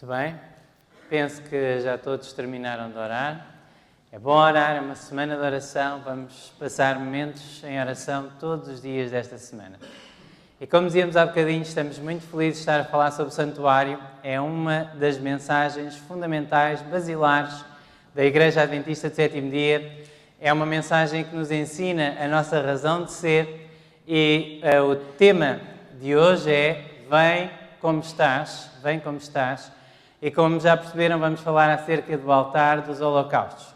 Muito bem, penso que já todos terminaram de orar. É bom orar, é uma semana de oração, vamos passar momentos em oração todos os dias desta semana. E como dizíamos há bocadinho, estamos muito felizes de estar a falar sobre o santuário. É uma das mensagens fundamentais, basilares, da Igreja Adventista do Sétimo Dia. É uma mensagem que nos ensina a nossa razão de ser e o tema de hoje é Vem como estás, vem como estás. E como já perceberam, vamos falar acerca do altar dos holocaustos.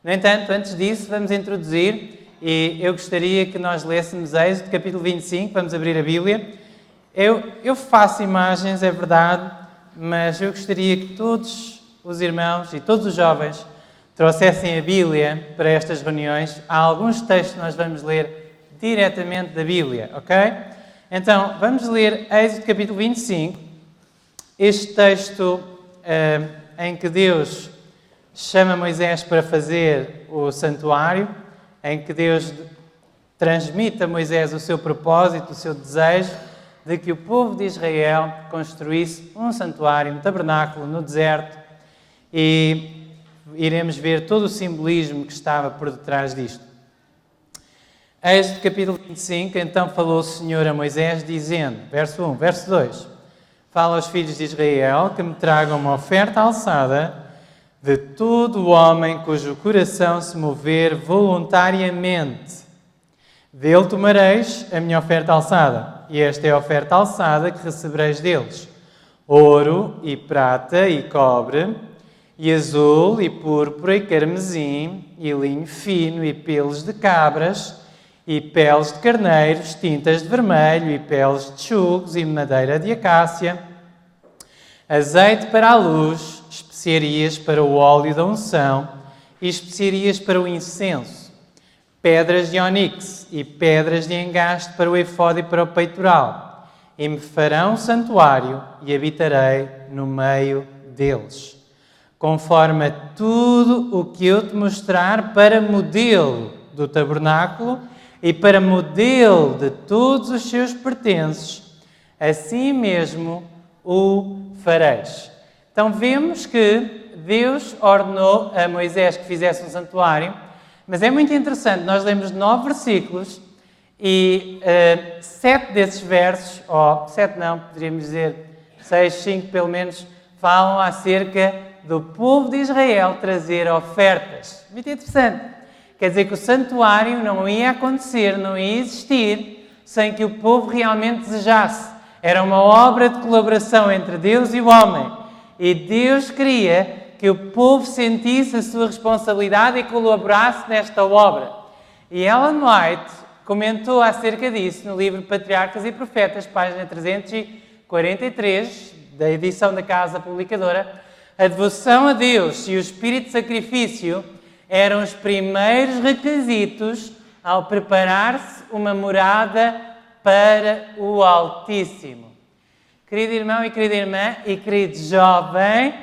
No entanto, antes disso, vamos introduzir, e eu gostaria que nós lêssemos Êxodo, capítulo 25, vamos abrir a Bíblia. Eu faço imagens, é verdade, mas eu gostaria que todos os irmãos e todos os jovens trouxessem a Bíblia para estas reuniões. Há alguns textos que nós vamos ler diretamente da Bíblia, ok? Então, vamos ler Êxodo, capítulo 25. Este texto em que Deus chama Moisés para fazer o santuário, em que Deus transmite a Moisés o seu propósito, o seu desejo de que o povo de Israel construísse um santuário, um tabernáculo no deserto, e iremos ver todo o simbolismo que estava por detrás disto. Êxodo capítulo 25, então falou o Senhor a Moisés dizendo, verso 1, verso 2, fala aos filhos de Israel que me tragam uma oferta alçada de todo o homem cujo coração se mover voluntariamente. Dele tomareis a minha oferta alçada, e esta é a oferta alçada que recebereis deles: ouro e prata e cobre, e azul e púrpura e carmesim, e linho fino e pelos de cabras, e peles de carneiros, tintas de vermelho, e peles de chugos, e madeira de acácia, azeite para a luz, especiarias para o óleo da unção, e especiarias para o incenso, pedras de ónix e pedras de engaste para o efode e para o peitoral. E me farão um santuário, e habitarei no meio deles, conforme a tudo o que eu te mostrar para modelo do tabernáculo, e para modelo de todos os seus pertences, assim mesmo o fareis. Então vemos que Deus ordenou a Moisés que fizesse um santuário, mas é muito interessante, nós lemos 9 versículos e 7 desses versos, ou 7 não, poderíamos dizer 6, 5 pelo menos, falam acerca do povo de Israel trazer ofertas. Muito interessante. Quer dizer que o santuário não ia acontecer, não ia existir, sem que o povo realmente desejasse. Era uma obra de colaboração entre Deus e o homem. E Deus queria que o povo sentisse a sua responsabilidade e colaborasse nesta obra. E Ellen White comentou acerca disso no livro Patriarcas e Profetas, página 343, da edição da Casa Publicadora. A devoção a Deus e o espírito de sacrifício eram os primeiros requisitos ao preparar-se uma morada para o Altíssimo. Querido irmão e querida irmã e querido jovem,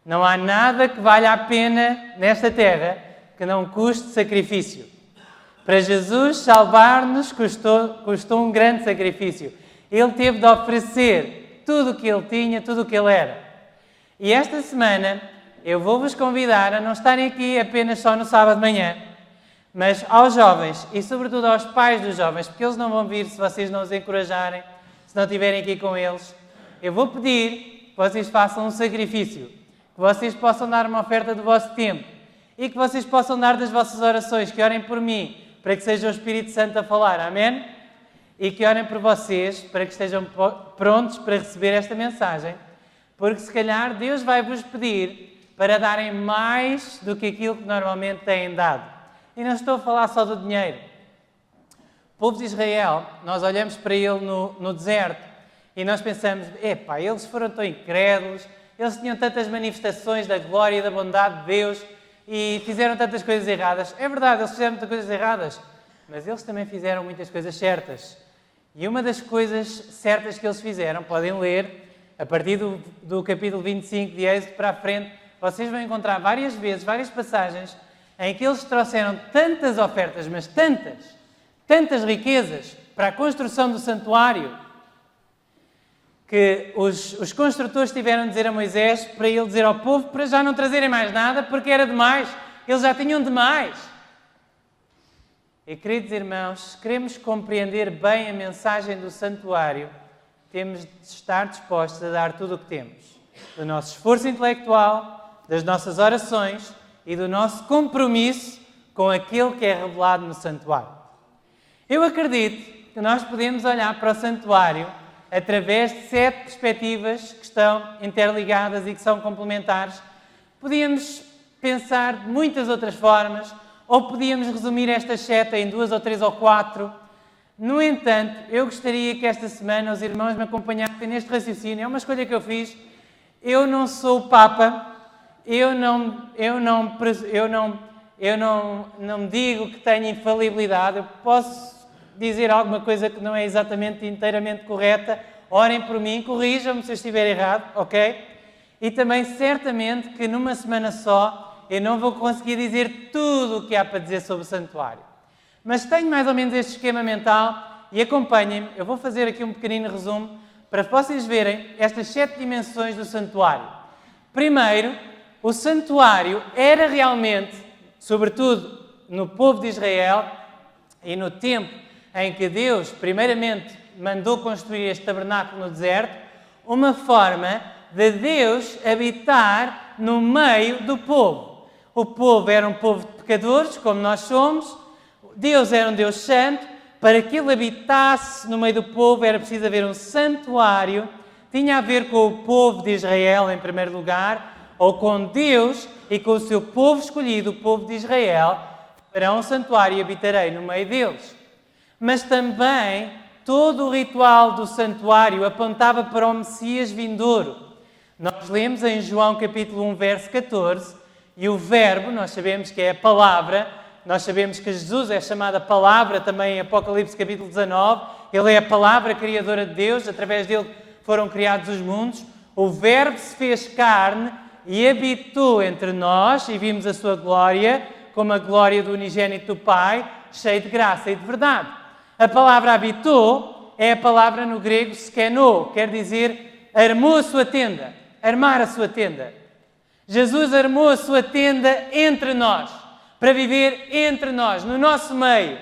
não há nada que valha a pena nesta terra que não custe sacrifício. Para Jesus salvar-nos custou um grande sacrifício. Ele teve de oferecer tudo o que ele tinha, tudo o que ele era. E esta semana eu vou-vos convidar a não estarem aqui apenas só no sábado de manhã, mas aos jovens e sobretudo aos pais dos jovens, porque eles não vão vir se vocês não os encorajarem, se não estiverem aqui com eles. Eu vou pedir que vocês façam um sacrifício, que vocês possam dar uma oferta do vosso tempo e que vocês possam dar das vossas orações, que orem por mim, para que seja o Espírito Santo a falar, amém? E que orem por vocês, para que estejam prontos para receber esta mensagem, porque se calhar Deus vai vos pedir para darem mais do que aquilo que normalmente têm dado. E não estou a falar só do dinheiro. O povo de Israel, nós olhamos para ele no deserto e nós pensamos, eles foram tão incrédulos, eles tinham tantas manifestações da glória e da bondade de Deus e fizeram tantas coisas erradas. É verdade, eles fizeram muitas coisas erradas, mas eles também fizeram muitas coisas certas. E uma das coisas certas que eles fizeram, podem ler, a partir do capítulo 25 de Êxodo para a frente, vocês vão encontrar várias vezes, várias passagens, em que eles trouxeram tantas ofertas, mas tantas riquezas para a construção do santuário, que os construtores tiveram de dizer a Moisés para ele dizer ao povo para já não trazerem mais nada, porque era demais. Eles já tinham demais. E, queridos irmãos, se queremos compreender bem a mensagem do santuário, temos de estar dispostos a dar tudo o que temos. Do nosso esforço intelectual, das nossas orações e do nosso compromisso com aquilo que é revelado no santuário. Eu acredito que nós podemos olhar para o santuário através de 7 perspectivas que estão interligadas e que são complementares. Podíamos pensar de muitas outras formas, ou podíamos resumir estas 7 em 2 ou 3 ou 4. No entanto, eu gostaria que esta semana os irmãos me acompanhassem neste raciocínio. É uma escolha que eu fiz. Eu não sou o Papa, eu não digo que tenho infalibilidade, eu posso dizer alguma coisa que não é exatamente inteiramente correta. Orem por mim, corrijam-me se eu estiver errado, ok? E também certamente que numa semana só eu não vou conseguir dizer tudo o que há para dizer sobre o santuário. Mas tenho mais ou menos este esquema mental e acompanhem-me. Eu vou fazer aqui um pequenino resumo para vocês verem estas 7 dimensões do santuário. Primeiro, o santuário era realmente, sobretudo no povo de Israel e no tempo em que Deus, primeiramente, mandou construir este tabernáculo no deserto, uma forma de Deus habitar no meio do povo. O povo era um povo de pecadores, como nós somos. Deus era um Deus santo. Para que ele habitasse no meio do povo era preciso haver um santuário. Tinha a ver com o povo de Israel, em primeiro lugar, ou com Deus e com o seu povo escolhido, o povo de Israel. Fará um santuário e habitarei no meio deles. Mas também todo o ritual do santuário apontava para o Messias vindouro. Nós lemos em João capítulo 1, verso 14, e o verbo, nós sabemos que é a palavra, nós sabemos que Jesus é chamado a palavra também em Apocalipse capítulo 19, ele é a palavra criadora de Deus, através dele foram criados os mundos. O verbo se fez carne e habitou entre nós, e vimos a sua glória, como a glória do unigênito do Pai, cheio de graça e de verdade. A palavra habitou é a palavra no grego skenou, quer dizer armou a sua tenda, armar a sua tenda. Jesus armou a sua tenda entre nós, para viver entre nós, no nosso meio.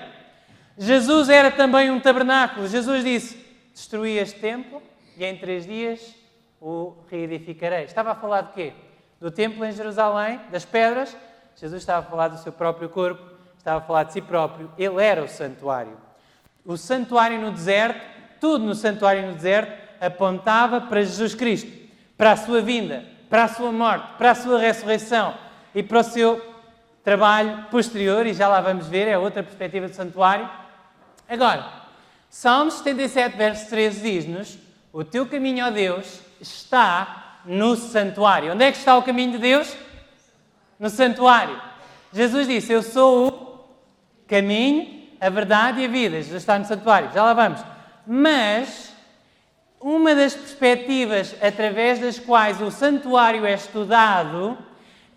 Jesus era também um tabernáculo. Jesus disse, destruí este templo e em 3 dias o reedificarei. Estava a falar de quê? Do templo em Jerusalém, das pedras. Jesus estava a falar do seu próprio corpo, estava a falar de si próprio. Ele era o santuário. O santuário no deserto, tudo no santuário no deserto, apontava para Jesus Cristo, para a sua vinda, para a sua morte, para a sua ressurreição e para o seu trabalho posterior, e já lá vamos ver, é outra perspectiva do santuário. Agora, Salmos 77, verso 13 diz-nos, o teu caminho, ó Deus, está no santuário. Onde é que está o caminho de Deus? No santuário. Jesus disse, eu sou o caminho, a verdade e a vida. Jesus está no santuário, já lá vamos. Mas uma das perspectivas através das quais o santuário é estudado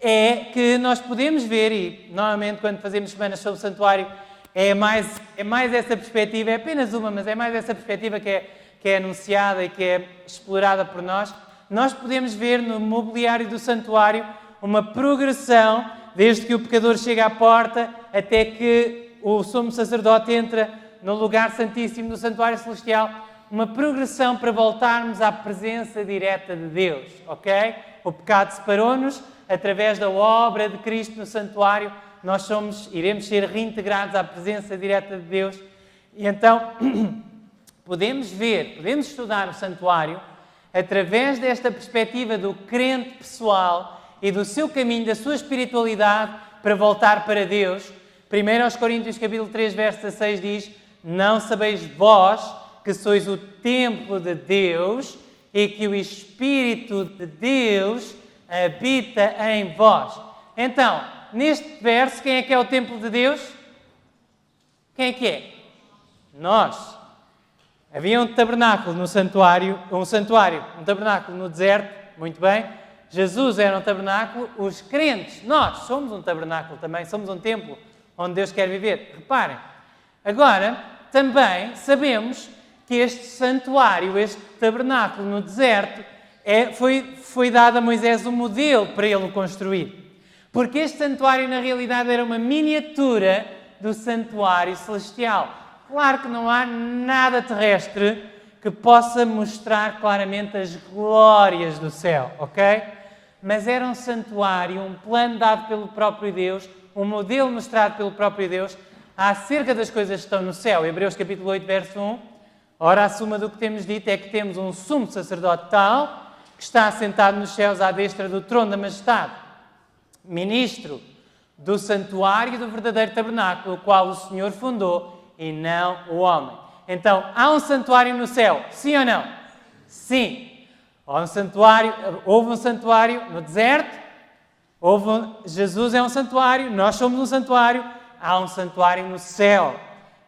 é que nós podemos ver, e normalmente quando fazemos semanas sobre o santuário é mais essa perspectiva, é apenas uma, mas é mais essa perspectiva que é anunciada e que é explorada por nós. Nós podemos ver no mobiliário do santuário uma progressão, desde que o pecador chega à porta até que o sumo sacerdote entra no lugar santíssimo do santuário celestial, uma progressão para voltarmos à presença direta de Deus, ok? O pecado separou-nos, através da obra de Cristo no santuário, nós iremos ser reintegrados à presença direta de Deus. E então, podemos estudar o santuário através desta perspectiva do crente pessoal e do seu caminho, da sua espiritualidade para voltar para Deus. 1 Coríntios capítulo 3, verso 16 diz, não sabeis vós que sois o templo de Deus e que o Espírito de Deus habita em vós. Então, neste verso, quem é o templo de Deus? Quem é que é? Nós. Havia um tabernáculo no santuário, um tabernáculo no deserto, muito bem. Jesus era um tabernáculo, os crentes, nós somos um tabernáculo também, somos um templo onde Deus quer viver. Reparem, agora também sabemos que este santuário, este tabernáculo no deserto, foi dado a Moisés um modelo para ele o construir. Porque este santuário, na realidade, era uma miniatura do santuário celestial. Claro que não há nada terrestre que possa mostrar claramente as glórias do céu, ok? Mas era um santuário, um plano dado pelo próprio Deus, um modelo mostrado pelo próprio Deus acerca das coisas que estão no céu. Hebreus capítulo 8, verso 1. Ora, a suma do que temos dito é que temos um sumo sacerdote tal que está assentado nos céus à destra do trono da majestade, ministro do santuário do verdadeiro tabernáculo, o qual o Senhor fundou e não o homem. Então, há um santuário no céu, sim ou não? Sim. Houve um santuário no deserto, Jesus é um santuário, nós somos um santuário, há um santuário no céu.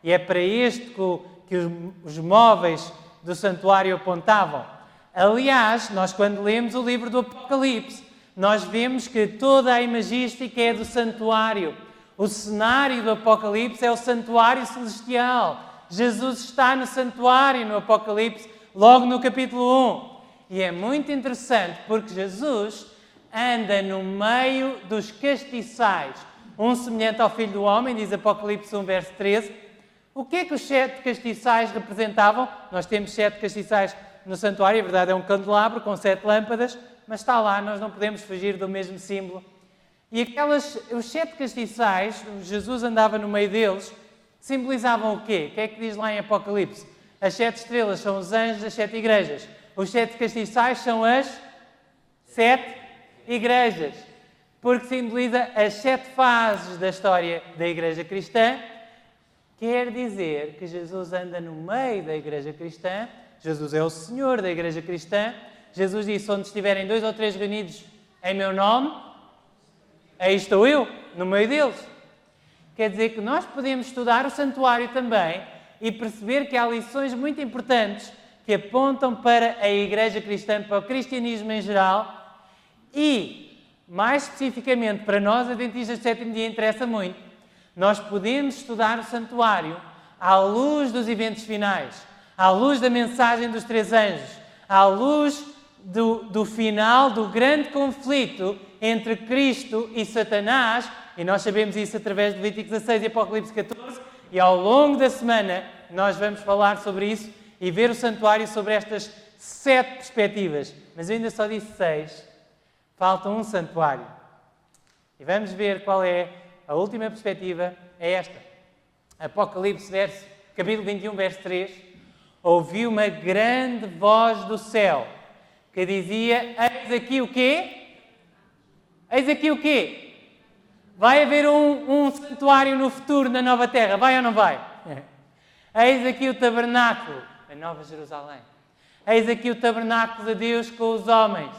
E é para este que os móveis do santuário apontavam. Aliás, nós quando lemos o livro do Apocalipse, nós vemos que toda a imagística é do santuário. O cenário do Apocalipse é o santuário celestial. Jesus está no santuário no Apocalipse, logo no capítulo 1. E é muito interessante porque Jesus anda no meio dos castiçais, um semelhante ao Filho do Homem, diz Apocalipse 1, verso 13. O que é que os 7 castiçais representavam? Nós temos 7 castiçais no santuário, a verdade é um candelabro com 7 lâmpadas, mas está lá, nós não podemos fugir do mesmo símbolo. E os 7 castiçais, Jesus andava no meio deles, simbolizavam o quê? O que é que diz lá em Apocalipse? As 7 estrelas são os anjos das 7 igrejas. Os 7 castiçais são as 7 igrejas, porque simboliza as 7 fases da história da igreja cristã. Quer dizer que Jesus anda no meio da igreja cristã. Jesus é o Senhor da igreja cristã. Jesus disse, onde estiverem 2 ou 3 reunidos em meu nome, aí estou eu, no meio deles. Quer dizer que nós podemos estudar o santuário também e perceber que há lições muito importantes que apontam para a igreja cristã, para o cristianismo em geral e, mais especificamente, para nós, adventistas do sétimo dia, interessa muito. Nós podemos estudar o santuário à luz dos eventos finais, à luz da mensagem dos 3 anjos, à luz do final do grande conflito entre Cristo e Satanás, e nós sabemos isso através de Levítico 16 e Apocalipse 14, e ao longo da semana nós vamos falar sobre isso e ver o santuário sobre estas 7 perspectivas. Mas eu ainda só disse 6, falta um santuário. E vamos ver qual é a última perspectiva, é esta. Apocalipse, capítulo 21, verso 3. Ouvi uma grande voz do céu que dizia, eis aqui o quê? Eis aqui o quê? Vai haver um santuário no futuro na nova terra, vai ou não vai? Eis aqui o tabernáculo, a Nova Jerusalém. Eis aqui o tabernáculo de Deus com os homens,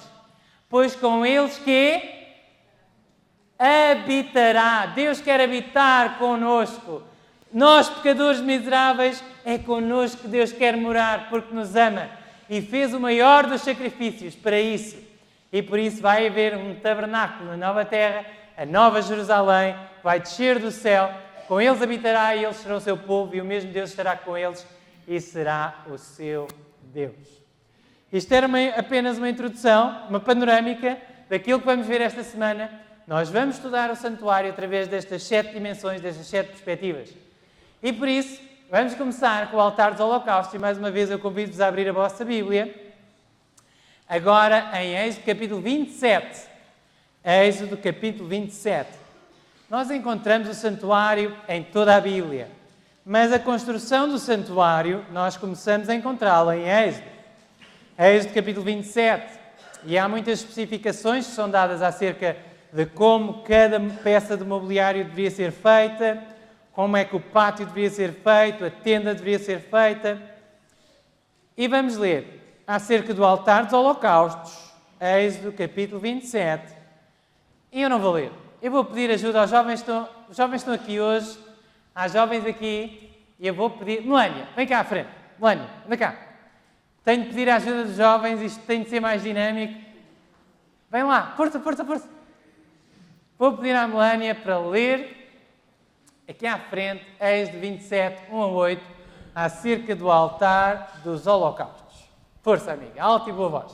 pois com eles que habitará. Deus quer habitar conosco. Nós, pecadores miseráveis, é connosco que Deus quer morar, porque nos ama e fez o maior dos sacrifícios para isso. E por isso vai haver um tabernáculo na nova terra, a Nova Jerusalém, vai descer do céu, com eles habitará e eles serão o seu povo e o mesmo Deus estará com eles e será o seu Deus. Isto era apenas uma introdução, uma panorâmica daquilo que vamos ver esta semana. Nós vamos estudar o santuário através destas 7 dimensões, destas 7 perspectivas. E por isso, vamos começar com o altar dos holocaustos. E mais uma vez eu convido-vos a abrir a vossa Bíblia. Agora em Êxodo capítulo 27. Êxodo capítulo 27. Nós encontramos o santuário em toda a Bíblia. Mas a construção do santuário, nós começamos a encontrá-la em Êxodo. Êxodo capítulo 27. E há muitas especificações que são dadas acerca de como cada peça de mobiliário deveria ser feita, como é que o pátio deveria ser feito, a tenda deveria ser feita. E vamos ler acerca do altar dos holocaustos, Êxodo capítulo 27. E eu não vou ler. Eu vou pedir ajuda aos jovens. Os jovens estão aqui hoje. Há jovens aqui. E eu vou pedir... Melânia, vem cá à frente. Melânia, anda cá. Tenho de pedir a ajuda dos jovens. Isto tem de ser mais dinâmico. Vem lá. Força, força, força. Vou pedir à Melânia para ler aqui à frente, Êxodo 27, 1 a 8, acerca do altar dos holocaustos. Força, amiga, alta e boa voz.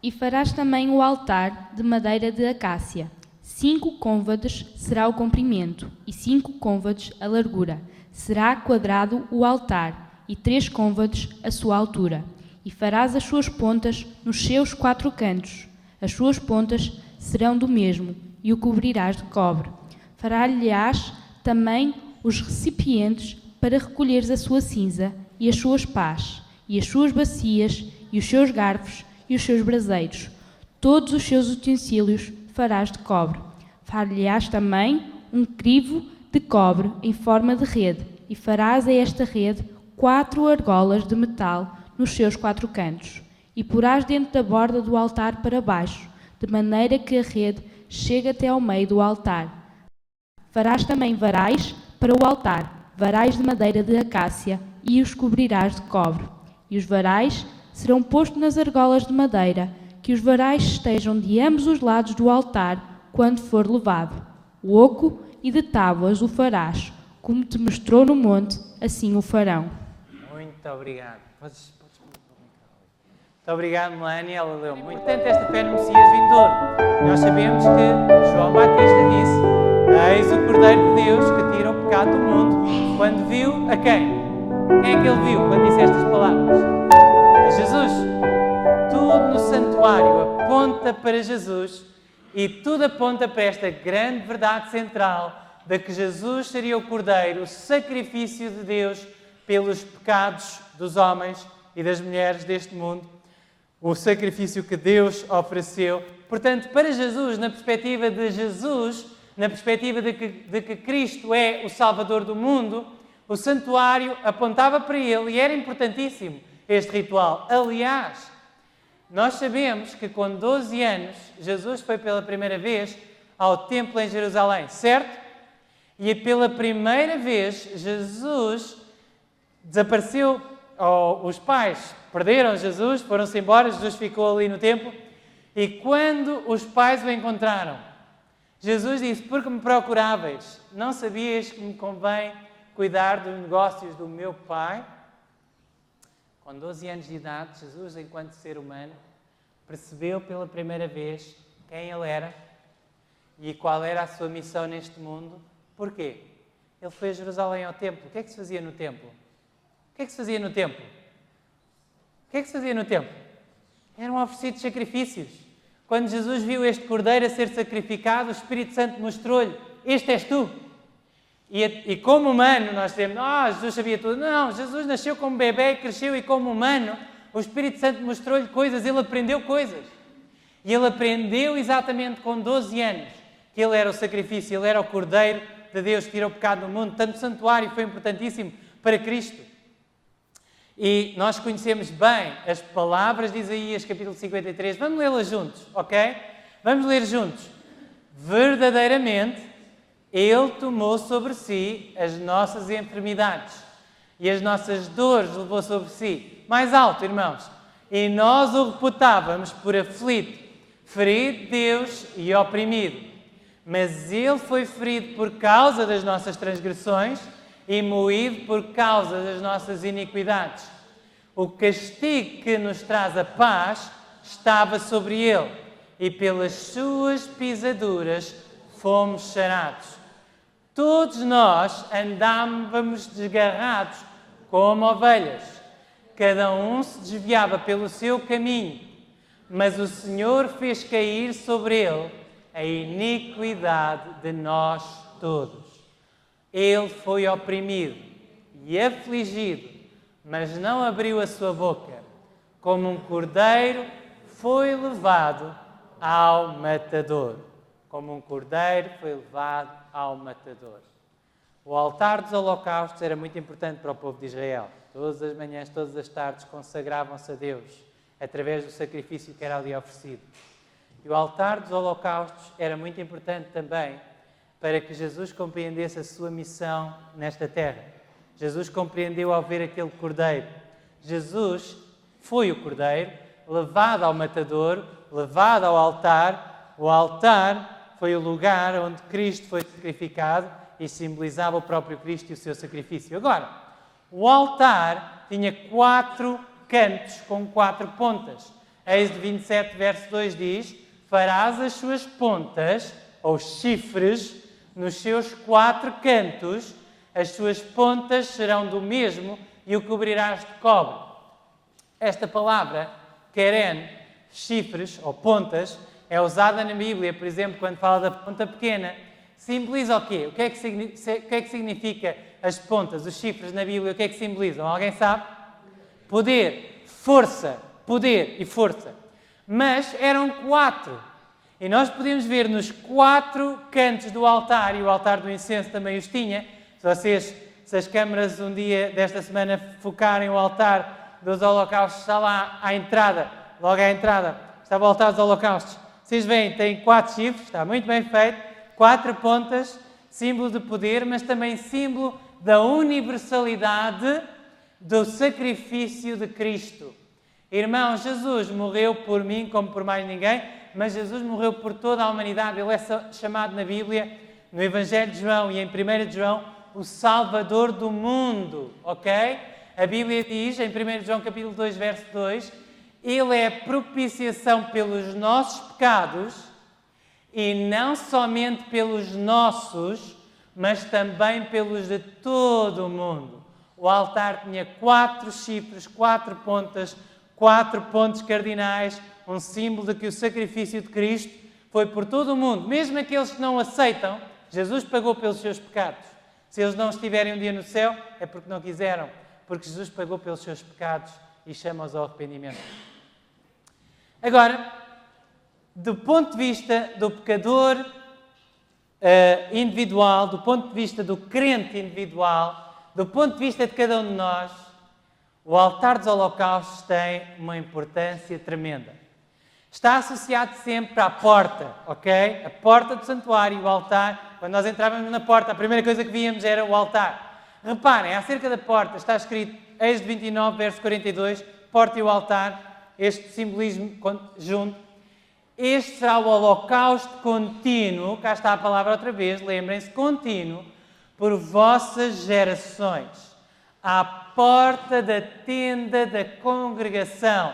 E farás também o altar de madeira de acácia. 5 côvados será o comprimento, e 5 côvados a largura. Será quadrado o altar, e 3 côvados a sua altura. E farás as suas pontas nos seus 4 cantos. As suas pontas serão do mesmo, e o cobrirás de cobre. Fará-lhe-ás também os recipientes para recolheres a sua cinza, e as suas pás, e as suas bacias, e os seus garfos, e os seus braseiros. Todos os seus utensílios farás de cobre. Far-lhe-ás também um crivo de cobre em forma de rede, e farás a esta rede 4 argolas de metal nos seus 4 cantos, e porás dentro da borda do altar para baixo, de maneira que a rede chegue até ao meio do altar. Farás também varais para o altar, varais de madeira de acácia, e os cobrirás de cobre. E os varais serão postos nas argolas de madeira, que os varais estejam de ambos os lados do altar quando for levado. O oco e de tábuas o farás, como te mostrou no monte, assim o farão. Muito obrigado. Muito obrigado, Melania. Ela leu muito. Portanto, esta fé no Messias vindouro. Nós sabemos que João Batista disse: eis o Cordeiro de Deus que tira o pecado do mundo. Quando viu a quem? Quem é que ele viu quando disse estas palavras? A Jesus. Tudo no santuário aponta para Jesus e tudo aponta para esta grande verdade central de que Jesus seria o Cordeiro, o sacrifício de Deus pelos pecados dos homens e das mulheres deste mundo. O sacrifício que Deus ofereceu. Portanto, para Jesus, na perspectiva de Jesus, na perspectiva de que Cristo é o Salvador do mundo, o santuário apontava para ele e era importantíssimo este ritual. Aliás, nós sabemos que com 12 anos, Jesus foi pela primeira vez ao templo em Jerusalém, certo? E pela primeira vez, Jesus desapareceu, os pais perderam Jesus, foram-se embora, Jesus ficou ali no templo, e quando os pais o encontraram, Jesus disse: porque me procuráveis? Não sabias que me convém cuidar dos negócios do meu Pai? Com 12 anos de idade, Jesus, enquanto ser humano, percebeu pela primeira vez quem ele era e qual era a sua missão neste mundo. Porquê? Ele foi a Jerusalém ao templo. O que é que se fazia no templo? O que é que se fazia no templo? O que é que se fazia no templo? Eram oferecidos sacrifícios. Quando Jesus viu este cordeiro a ser sacrificado, o Espírito Santo mostrou-lhe: este és tu. E como humano, nós dizemos: Jesus sabia tudo. Não, Jesus nasceu como bebê e cresceu, e como humano, o Espírito Santo mostrou-lhe coisas, ele aprendeu coisas. E ele aprendeu exatamente com 12 anos que ele era o sacrifício, ele era o Cordeiro de Deus que tirou o pecado do mundo. Tanto o santuário foi importantíssimo para Cristo. E nós conhecemos bem as palavras de Isaías, capítulo 53. Vamos lê-las juntos, ok? Vamos ler juntos. Verdadeiramente, Ele tomou sobre si as nossas enfermidades e as nossas dores levou sobre si. Mais alto, irmãos. E nós o reputávamos por aflito, ferido de Deus e oprimido. Mas Ele foi ferido por causa das nossas transgressões e moído por causa das nossas iniquidades. O castigo que nos traz a paz estava sobre Ele, e pelas suas pisaduras fomos sarados. Todos nós andávamos desgarrados como ovelhas. Cada um se desviava pelo seu caminho, mas o Senhor fez cair sobre Ele a iniquidade de nós todos. Ele foi oprimido e afligido, mas não abriu a sua boca. Como um cordeiro foi levado ao matador. Como um cordeiro foi levado ao matador. O altar dos holocaustos era muito importante para o povo de Israel. Todas as manhãs, todas as tardes, consagravam-se a Deus através do sacrifício que era ali oferecido. E o altar dos holocaustos era muito importante também para que Jesus compreendesse a sua missão nesta terra. Jesus compreendeu ao ver aquele cordeiro. Jesus foi o cordeiro, levado ao matador, levado ao altar. O altar foi o lugar onde Cristo foi sacrificado e simbolizava o próprio Cristo e o seu sacrifício. Agora, O altar tinha 4 cantos com 4 pontas. Êxodo 27, verso 2 diz: farás as suas pontas, ou chifres, nos seus 4 cantos, as suas pontas serão do mesmo e o cobrirás de cobre. Esta palavra, keren, chifres ou pontas, é usada na Bíblia, por exemplo, quando fala da ponta pequena. Simboliza o quê? O que é que significa as pontas, os chifres na Bíblia? O que é que simbolizam? Alguém sabe? Poder, força, poder e força. Mas eram 4. E nós podemos ver nos 4 cantos do altar, e o altar do incenso também os tinha. Se as câmaras um dia desta semana focarem o altar dos holocaustos, está lá à entrada, logo à entrada, estava o altar dos holocaustos. Vocês veem, tem 4 chifres, está muito bem feito, 4 pontas, símbolo de poder, mas também símbolo da universalidade do sacrifício de Cristo. Irmãos, Jesus morreu por mim como por mais ninguém, mas Jesus morreu por toda a humanidade. Ele é chamado na Bíblia, no Evangelho de João e em 1 de João, o Salvador do mundo, ok? A Bíblia diz, em 1 João capítulo 2, verso 2, Ele é propiciação pelos nossos pecados, e não somente pelos nossos, mas também pelos de todo o mundo. O altar tinha 4 chifres, 4 pontas, 4 pontos cardinais, um símbolo de que o sacrifício de Cristo foi por todo o mundo. Mesmo aqueles que não aceitam, Jesus pagou pelos seus pecados. Se eles não estiverem um dia no céu, é porque não quiseram, porque Jesus pagou pelos seus pecados e chama-os ao arrependimento. Agora, do ponto de vista do pecador individual, do ponto de vista do crente individual, do ponto de vista de cada um de nós, o altar dos holocaustos tem uma importância tremenda. Está associado sempre à porta, ok? A porta do santuário, o altar. Quando nós entrávamos na porta, a primeira coisa que víamos era o altar. Reparem, acerca da porta, está escrito, Êxodo 29, verso 42, porta e o altar, este simbolismo junto. Este será o holocausto contínuo, cá está a palavra outra vez, lembrem-se, contínuo, por vossas gerações, à porta da tenda da congregação.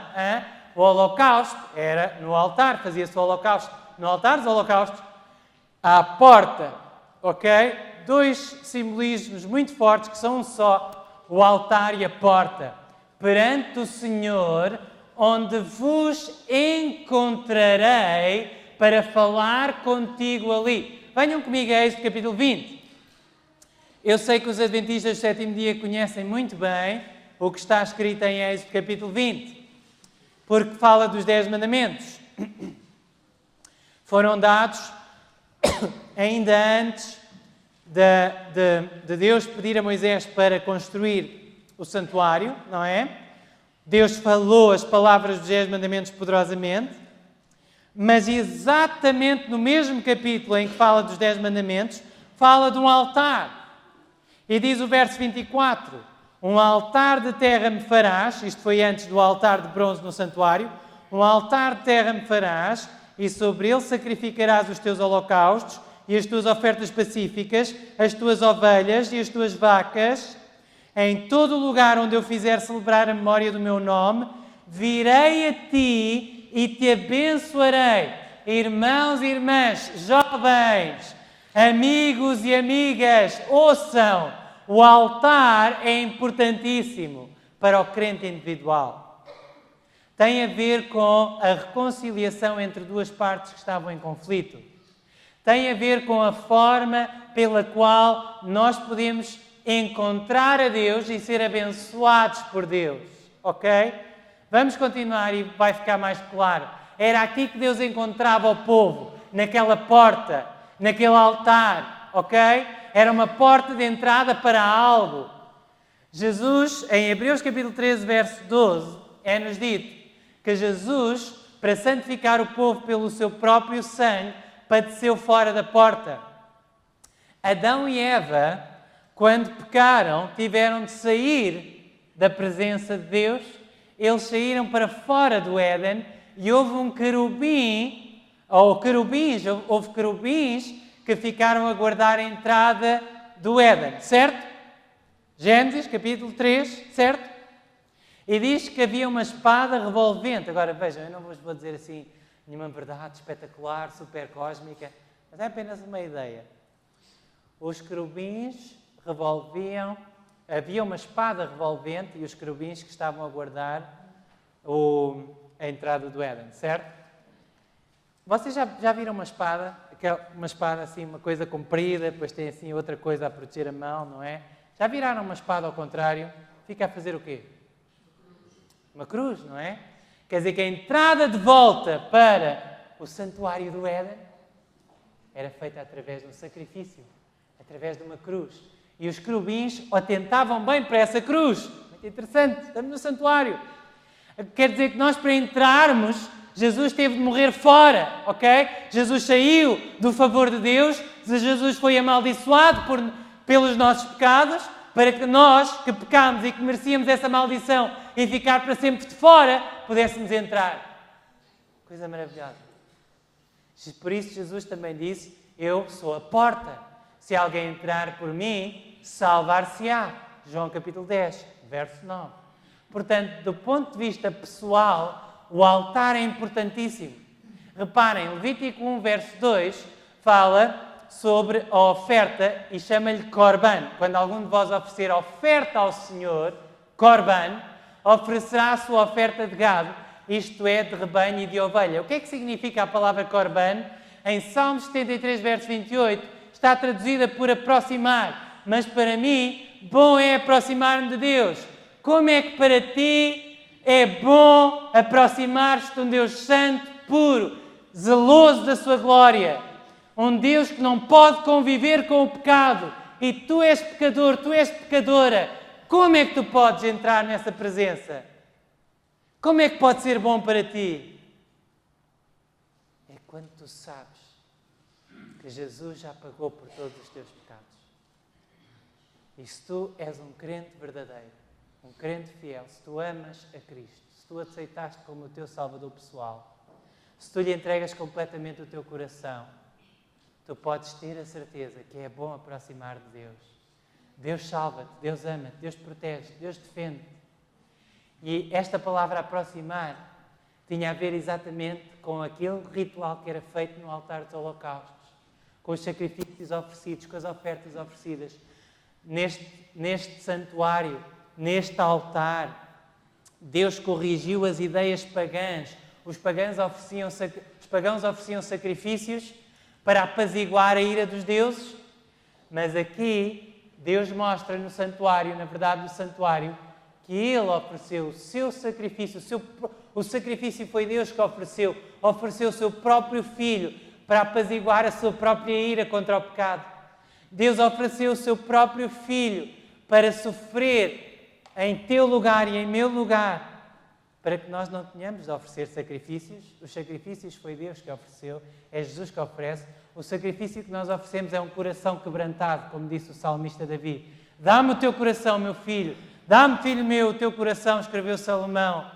O holocausto era no altar, fazia-se o holocausto no altar dos holocaustos, à porta, ok? 2 simbolismos muito fortes que são um só, o altar e a porta. Perante o Senhor, onde vos encontrarei para falar contigo ali. Venham comigo a Êxodo capítulo 20. Eu sei que os adventistas do 7º dia conhecem muito bem o que está escrito em Êxodo capítulo 20, porque fala dos 10 mandamentos. Foram dados ainda antes de Deus pedir a Moisés para construir o santuário, não é? Deus falou as palavras dos 10 mandamentos poderosamente, mas exatamente no mesmo capítulo em que fala dos 10 mandamentos, fala de um altar. E diz o verso 24, um altar de terra me farás, isto foi antes do altar de bronze no santuário, um altar de terra me farás, e sobre ele sacrificarás os teus holocaustos e as tuas ofertas pacíficas, as tuas ovelhas e as tuas vacas. Em todo o lugar onde eu fizer celebrar a memória do meu nome, virei a ti e te abençoarei. Irmãos e irmãs, jovens, amigos e amigas, ouçam, o altar é importantíssimo para o crente individual. Tem a ver com a reconciliação entre duas partes que estavam em conflito. Tem a ver com a forma pela qual nós podemos encontrar a Deus e ser abençoados por Deus, ok? Vamos continuar e vai ficar mais claro. Era aqui que Deus encontrava o povo, naquela porta, naquele altar, ok? Era uma porta de entrada para algo. Jesus, em Hebreus capítulo 13, verso 12, é-nos dito que Jesus, para santificar o povo pelo seu próprio sangue, padeceu fora da porta. Adão e Eva, quando pecaram, tiveram de sair da presença de Deus. Eles saíram para fora do Éden e houve um querubim, houve querubins que ficaram a guardar a entrada do Éden, certo? Gênesis, capítulo 3, certo? E diz que havia uma espada revolvente. Agora vejam, eu não vos vou dizer assim nenhuma verdade espetacular, super cósmica, mas é apenas uma ideia. Os querubins revolviam, havia uma espada revolvente e os querubins que estavam a guardar a entrada do Éden, certo? Vocês já viram uma espada? Uma espada assim, uma coisa comprida, depois tem assim outra coisa a proteger a mão, não é? Já viraram uma espada ao contrário? Fica a fazer o quê? Uma cruz, não é? Quer dizer que a entrada de volta para o santuário do Éden era feita através de um sacrifício, através de uma cruz. E os querubins atentavam bem para essa cruz. Muito interessante, estamos no santuário. Quer dizer que nós, para entrarmos, Jesus teve de morrer fora, ok? Jesus saiu do favor de Deus, Jesus foi amaldiçoado pelos nossos pecados, para que nós, que pecámos e que merecíamos essa maldição e ficar para sempre de fora, pudéssemos entrar. Coisa maravilhosa. Por isso Jesus também disse, eu sou a porta. Se alguém entrar por mim, salvar-se-á. João capítulo 10, verso 9. Portanto, do ponto de vista pessoal, o altar é importantíssimo. Reparem, Levítico 1, verso 2, fala sobre a oferta e chama-lhe Corban. Quando algum de vós oferecer oferta ao Senhor, Corban, oferecerá a sua oferta de gado, isto é, de rebanho e de ovelha. O que é que significa a palavra Corban? Em Salmos 73, verso 28, está traduzida por aproximar. Mas para mim, bom é aproximar-me de Deus. Como é que para ti é bom aproximar-te de um Deus santo, puro, zeloso da sua glória? Um Deus que não pode conviver com o pecado. E tu és pecador, tu és pecadora. Como é que tu podes entrar nessa presença? Como é que pode ser bom para ti? É quando tu sabes que Jesus já pagou por todos os teus pecados. E se tu és um crente verdadeiro, um crente fiel, se tu amas a Cristo, se tu aceitaste como o teu Salvador pessoal, se tu lhe entregas completamente o teu coração, tu podes ter a certeza que é bom aproximar de Deus. Deus salva-te, Deus ama-te, Deus te protege, Deus te defende. E esta palavra aproximar tinha a ver exatamente com aquele ritual que era feito no altar dos holocaustos, com os sacrifícios oferecidos, com as ofertas oferecidas. Neste santuário, neste altar, Deus corrigiu as ideias pagãs. Os pagãos ofereciam sacrifícios para apaziguar a ira dos deuses, mas aqui Deus mostra no santuário, na verdade do santuário, que Ele ofereceu o seu sacrifício, o sacrifício foi Deus que ofereceu o seu próprio Filho para apaziguar a sua própria ira contra o pecado. Deus ofereceu o seu próprio Filho para sofrer em teu lugar e em meu lugar, para que nós não tenhamos de oferecer sacrifícios. Os sacrifícios foi Deus que ofereceu, é Jesus que oferece. O sacrifício que nós oferecemos é um coração quebrantado, como disse o salmista Davi. Dá-me o teu coração, meu filho. Dá-me, filho meu, o teu coração, escreveu Salomão.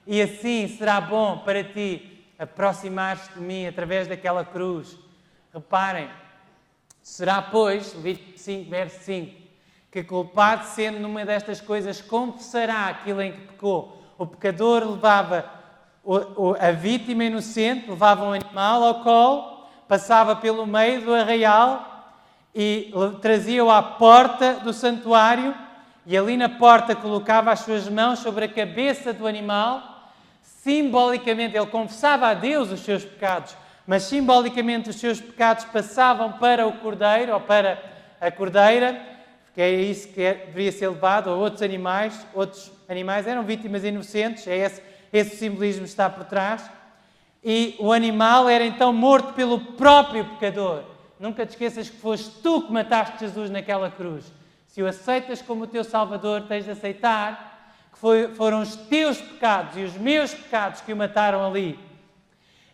E assim será bom para ti aproximar-te de mim através daquela cruz. Reparem, será, pois, Levítico 5, verso 5, que culpado sendo numa destas coisas confessará aquilo em que pecou. O pecador levava a vítima inocente, levava um animal ao colo, passava pelo meio do arraial e trazia-o à porta do santuário e ali na porta colocava as suas mãos sobre a cabeça do animal. Simbolicamente, ele confessava a Deus os seus pecados, mas simbolicamente os seus pecados passavam para o cordeiro ou para a cordeira, que é isso que deveria ser levado, ou outros animais eram vítimas inocentes, esse simbolismo está por trás, e o animal era então morto pelo próprio pecador. Nunca te esqueças que foste tu que mataste Jesus naquela cruz. Se o aceitas como o teu Salvador, tens de aceitar que foram os teus pecados e os meus pecados que o mataram ali.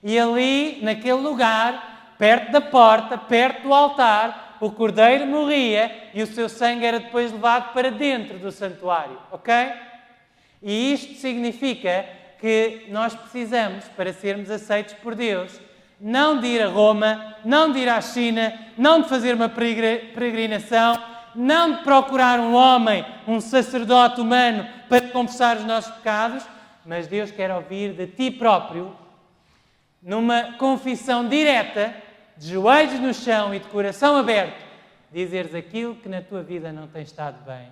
E ali, naquele lugar, perto da porta, perto do altar, o cordeiro morria e o seu sangue era depois levado para dentro do santuário, ok? E isto significa que nós precisamos, para sermos aceitos por Deus, não de ir a Roma, não de ir à China, não de fazer uma peregrinação, não de procurar um homem, um sacerdote humano para confessar os nossos pecados, mas Deus quer ouvir de ti próprio, numa confissão direta, de joelhos no chão e de coração aberto, dizeres aquilo que na tua vida não tem estado bem.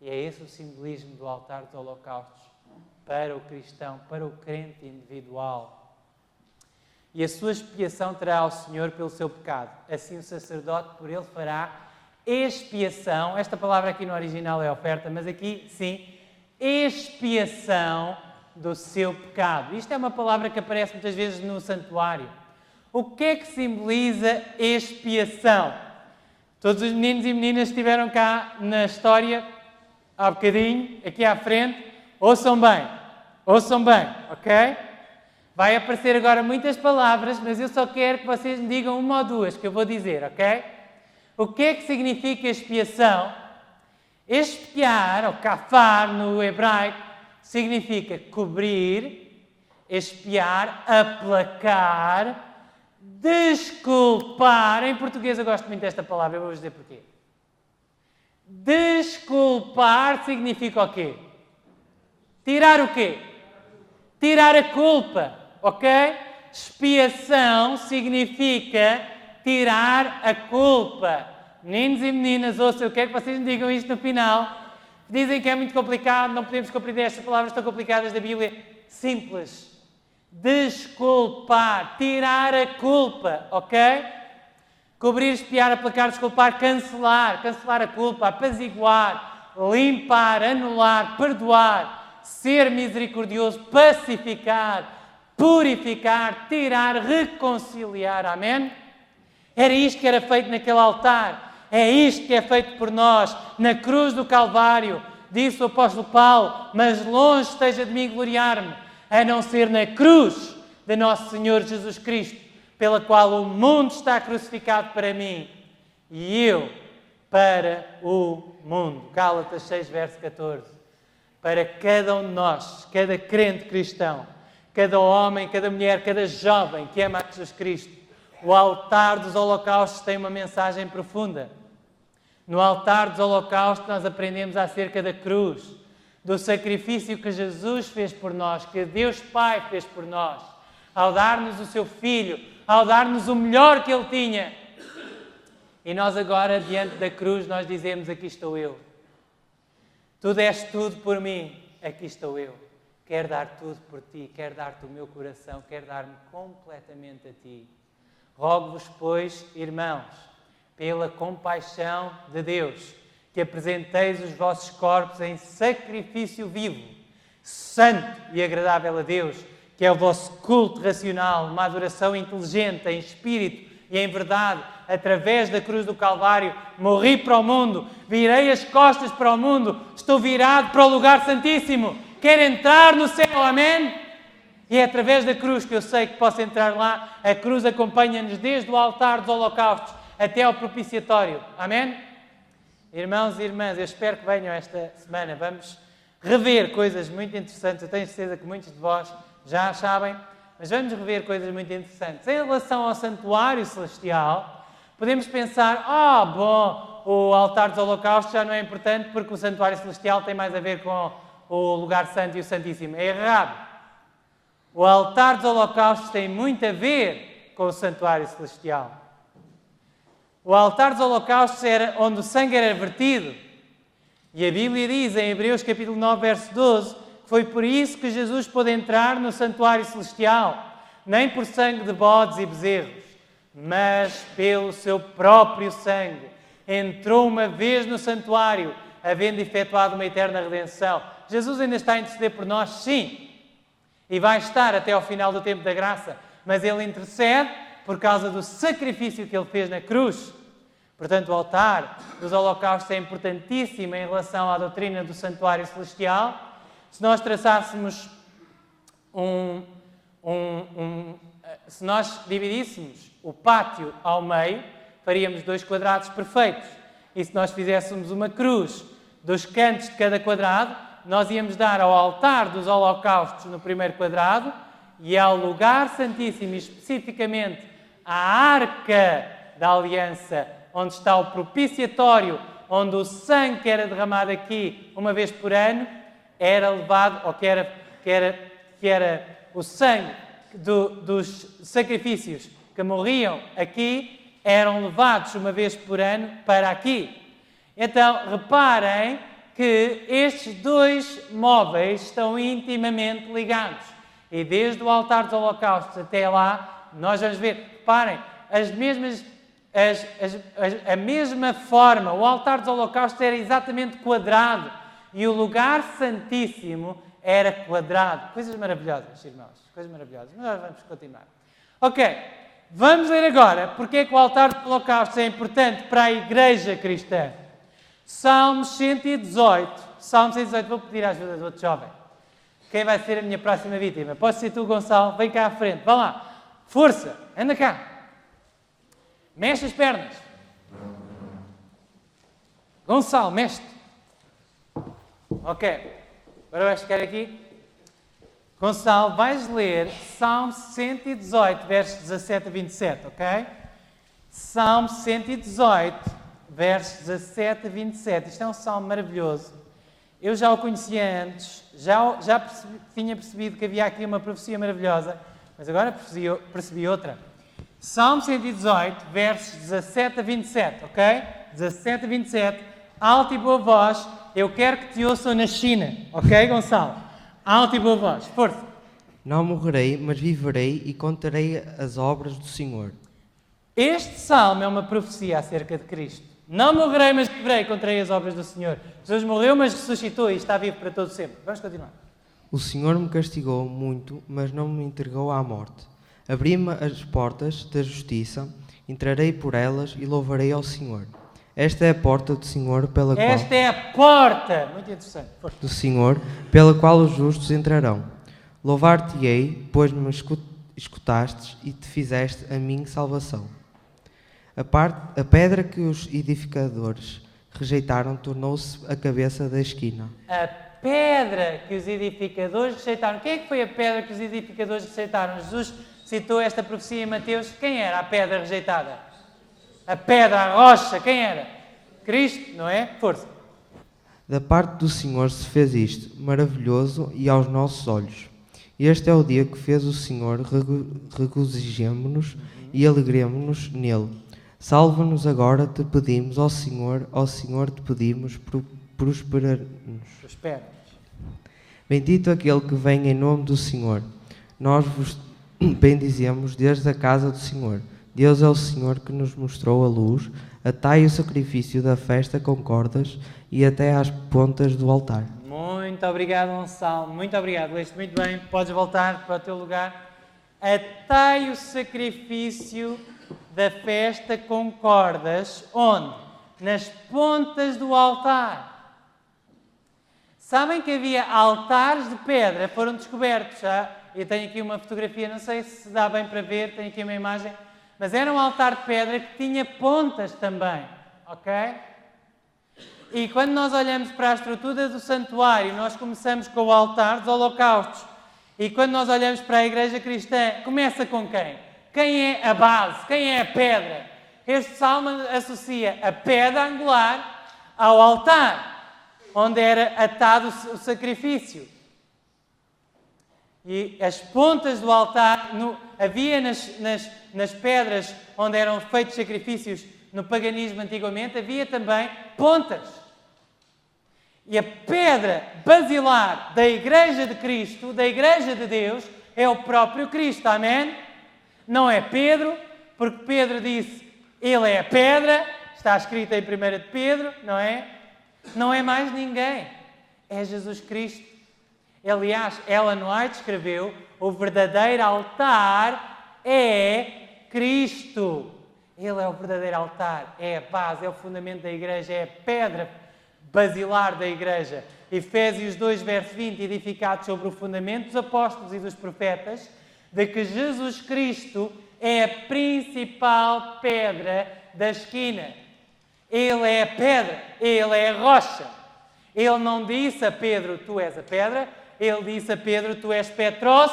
E é esse o simbolismo do altar dos holocaustos para o cristão, para o crente individual. E a sua expiação terá ao Senhor pelo seu pecado. Assim o sacerdote por ele fará expiação. Esta palavra aqui no original é oferta, mas aqui sim, expiação do seu pecado. Isto é uma palavra que aparece muitas vezes no santuário. O que é que simboliza expiação? Todos os meninos e meninas que estiveram cá na história há bocadinho, aqui à frente, ouçam bem, ok? Vai aparecer agora muitas palavras, mas eu só quero que vocês me digam uma ou duas que eu vou dizer, ok? O que é que significa expiação? Expiar, ou kafar no hebraico, significa cobrir, expiar, aplacar, desculpar. Em português eu gosto muito desta palavra, eu vou-vos dizer porquê. Desculpar significa o quê? Tirar o quê? Tirar a culpa, ok? Expiação significa tirar a culpa. Meninos e meninas, ouçam, eu quero que vocês me digam isto no final. Dizem que é muito complicado, não podemos compreender estas palavras tão complicadas da Bíblia. Simples. Desculpar, tirar a culpa, ok? Cobrir, expiar, aplacar, desculpar, cancelar a culpa, apaziguar, limpar, anular, perdoar, ser misericordioso, pacificar, purificar, tirar, reconciliar, amém? Era isto que era feito naquele altar. É isto que é feito por nós, na cruz do Calvário, disse o apóstolo Paulo, mas longe esteja de mim gloriar-me, a não ser na cruz de nosso Senhor Jesus Cristo, pela qual o mundo está crucificado para mim e eu para o mundo. Gálatas 6, verso 14. Para cada um de nós, cada crente cristão, cada homem, cada mulher, cada jovem que ama a Jesus Cristo, o altar dos holocaustos tem uma mensagem profunda. No altar dos holocaustos nós aprendemos acerca da cruz, do sacrifício que Jesus fez por nós, que Deus Pai fez por nós, ao dar-nos o seu Filho, ao dar-nos o melhor que Ele tinha. E nós agora, diante da cruz, nós dizemos, aqui estou eu. Tu deste tudo por mim, aqui estou eu. Quero dar tudo por ti, quero dar-te o meu coração, quero dar-me completamente a ti. Rogo-vos, pois, irmãos, pela compaixão de Deus, que apresenteis os vossos corpos em sacrifício vivo, santo e agradável a Deus, que é o vosso culto racional, uma adoração inteligente, em espírito e em verdade, através da cruz do Calvário. Morri para o mundo, virei as costas para o mundo, estou virado para o lugar santíssimo, quero entrar no céu, amém? E é através da cruz que eu sei que posso entrar lá. A cruz acompanha-nos desde o altar dos holocaustos até ao propiciatório. Amém? Irmãos e irmãs, eu espero que venham esta semana. Vamos rever coisas muito interessantes. Eu tenho certeza que muitos de vós já sabem, mas vamos rever coisas muito interessantes. Em relação ao santuário celestial, podemos pensar, bom, o altar dos holocaustos já não é importante porque o santuário celestial tem mais a ver com o lugar santo e o santíssimo. É errado. O altar dos holocaustos tem muito a ver com o santuário celestial. O altar dos holocaustos era onde o sangue era vertido. E a Bíblia diz em Hebreus capítulo 9, verso 12, que foi por isso que Jesus pôde entrar no santuário celestial, nem por sangue de bodes e bezerros, mas pelo seu próprio sangue. Entrou uma vez no santuário, havendo efetuado uma eterna redenção. Jesus ainda está a interceder por nós, sim. E vai estar até ao final do tempo da graça, mas Ele intercede por causa do sacrifício que Ele fez na cruz. Portanto, o altar dos holocaustos é importantíssimo em relação à doutrina do santuário celestial. Se nós traçássemos se nós dividíssemos o pátio ao meio, faríamos 2 quadrados perfeitos. E se nós fizéssemos uma cruz dos cantos de cada quadrado, nós íamos dar ao altar dos holocaustos no primeiro quadrado e ao lugar santíssimo, especificamente à arca da aliança onde está o propiciatório, onde o sangue que era derramado aqui uma vez por ano, era levado, ou que era o sangue dos sacrifícios que morriam aqui, eram levados uma vez por ano para aqui. Então, reparem que estes dois móveis estão intimamente ligados. E desde o altar dos holocaustos até lá, nós vamos ver, reparem, a mesma forma, o altar dos holocaustos era exatamente quadrado e o lugar santíssimo era quadrado. Coisas maravilhosas, irmãos, coisas maravilhosas. Mas nós vamos continuar. Ok, vamos ler agora porque é que o altar dos holocaustos é importante para a igreja cristã. Salmos 118. Salmo 118, vou pedir a ajuda do outro jovem. Quem vai ser a minha próxima vítima? Pode ser tu, Gonçalo? Vem cá à frente. Vá lá. Força. Anda cá. Mexe as pernas. Gonçalo, mexe-te. Ok. Agora vais ficar aqui. Gonçalo, vais ler Salmo 118, versos 17 a 27, ok? Salmo 118, versos 17 a 27. Isto é um salmo maravilhoso. Eu já o conhecia antes, tinha percebido que havia aqui uma profecia maravilhosa, mas agora percebi outra. Salmo 118, versos 17 a 27, ok? 17 a 27, alto e boa voz, eu quero que te ouçam na China, ok, Gonçalo? Alto e boa voz, força. Não morrerei, mas viverei e contarei as obras do Senhor. Este salmo é uma profecia acerca de Cristo. Não morrerei, mas viverei e contarei as obras do Senhor. Jesus morreu, mas ressuscitou e está vivo para todo sempre. Vamos continuar. O Senhor me castigou muito, mas não me entregou à morte. Abri-me as portas da justiça, entrarei por elas e louvarei ao Senhor. Esta é a porta do Senhor pela qual... Esta é a porta! Muito interessante. Força. Do Senhor, pela qual os justos entrarão. Louvar-te-ei, pois me escutastes e te fizeste a mim salvação. A pedra que os edificadores rejeitaram tornou-se a cabeça da esquina. A pedra que os edificadores rejeitaram. Quem é que foi a pedra que os edificadores rejeitaram? Jesus citou esta profecia em Mateus. Quem era a pedra rejeitada? A pedra, a rocha, quem era? Cristo, não é? Força. Da parte do Senhor se fez isto, maravilhoso e aos nossos olhos. Este é o dia que fez o Senhor, regozijemo-nos e alegremo-nos nele. Salva-nos agora, te pedimos, ó Senhor te pedimos, prospera-nos. Prospera-nos. Bendito aquele que vem em nome do Senhor. Nós vos bendizemos desde a casa do Senhor. Deus é o Senhor que nos mostrou a luz, atai o sacrifício da festa com cordas e até às pontas do altar. Muito obrigado, Gonçalo. Muito obrigado. Leste muito bem. Podes voltar para o teu lugar. Atai o sacrifício da festa com cordas. Onde? Nas pontas do altar. Sabem que havia altares de pedra, foram descobertos já. Eu tenho aqui uma fotografia, não sei se dá bem para ver, tenho aqui uma imagem. Mas era um altar de pedra que tinha pontas também, ok? E quando nós olhamos para a estrutura do santuário, nós começamos com o altar dos holocaustos. E quando nós olhamos para a igreja cristã, começa com quem? Quem é a base? Quem é a pedra? Este salmo associa a pedra angular ao altar, onde era atado o sacrifício. E as pontas do altar, havia nas pedras onde eram feitos sacrifícios no paganismo antigamente, havia também pontas. E a pedra basilar da Igreja de Cristo, da Igreja de Deus, é o próprio Cristo, amém? Não é Pedro, porque Pedro disse, ele é a pedra, está escrito em 1 de Pedro, não é? Não é mais ninguém, é Jesus Cristo. Aliás, Ellen White escreveu, o verdadeiro altar é Cristo. Ele é o verdadeiro altar, é a base, é o fundamento da igreja, é a pedra basilar da igreja. Efésios 2, verso 20, edificado sobre o fundamento dos apóstolos e dos profetas, de que Jesus Cristo é a principal pedra da esquina. Ele é a pedra, ele é a rocha. Ele não disse a Pedro, tu és a pedra, ele disse a Pedro, tu és Petros,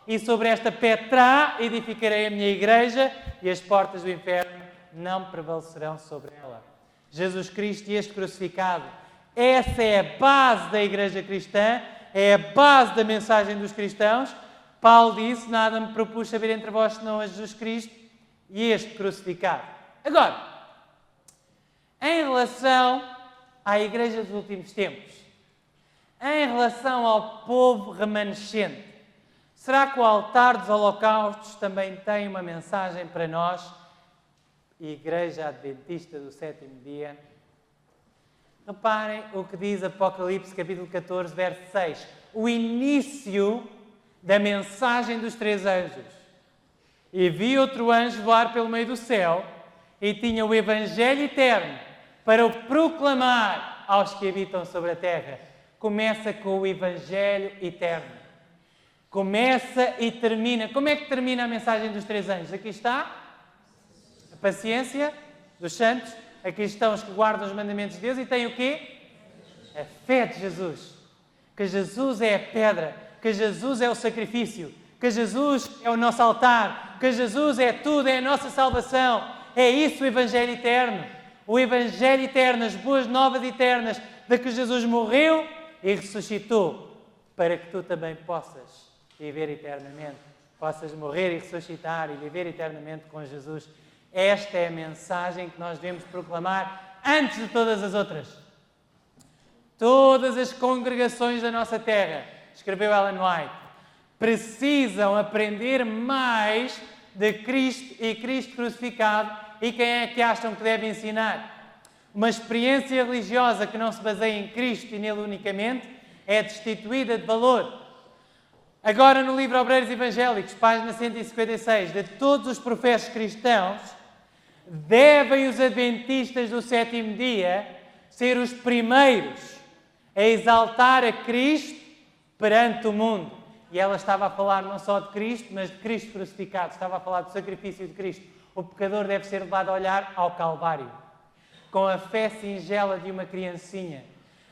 e sobre esta Petra edificarei a minha igreja e as portas do inferno não prevalecerão sobre ela. Jesus Cristo e este crucificado, essa é a base da igreja cristã, é a base da mensagem dos cristãos. Paulo disse, nada me propus saber entre vós senão a Jesus Cristo e este crucificado. Agora, em relação à igreja dos últimos tempos, em relação ao povo remanescente, será que o altar dos holocaustos também tem uma mensagem para nós, Igreja Adventista do Sétimo Dia? Reparem o que diz Apocalipse, capítulo 14, verso 6. O início da mensagem dos três anjos. E vi outro anjo voar pelo meio do céu e tinha o Evangelho eterno para o proclamar aos que habitam sobre a terra. Começa com o Evangelho eterno. Começa e termina. Como é que termina a mensagem dos três anjos? Aqui está a paciência dos santos. Aqui estão os que guardam os mandamentos de Deus e têm o quê? A fé de Jesus. Que Jesus é a pedra, que Jesus é o sacrifício, que Jesus é o nosso altar, que Jesus é tudo, é a nossa salvação. É isso o Evangelho eterno. O Evangelho eterno, as boas novas eternas, de que Jesus morreu e ressuscitou, para que tu também possas viver eternamente. Possas morrer e ressuscitar e viver eternamente com Jesus. Esta é a mensagem que nós devemos proclamar antes de todas as outras. Todas as congregações da nossa terra, escreveu Ellen White, precisam aprender mais de Cristo e Cristo crucificado e quem é que acham que deve ensinar. Uma experiência religiosa que não se baseia em Cristo e nele unicamente é destituída de valor. Agora no livro Obreiros Evangélicos, página 156, de todos os professos cristãos, devem os adventistas do sétimo dia ser os primeiros a exaltar a Cristo perante o mundo. E ela estava a falar não só de Cristo, mas de Cristo crucificado. Estava a falar do sacrifício de Cristo. O pecador deve ser levado a olhar ao Calvário, com a fé singela de uma criancinha.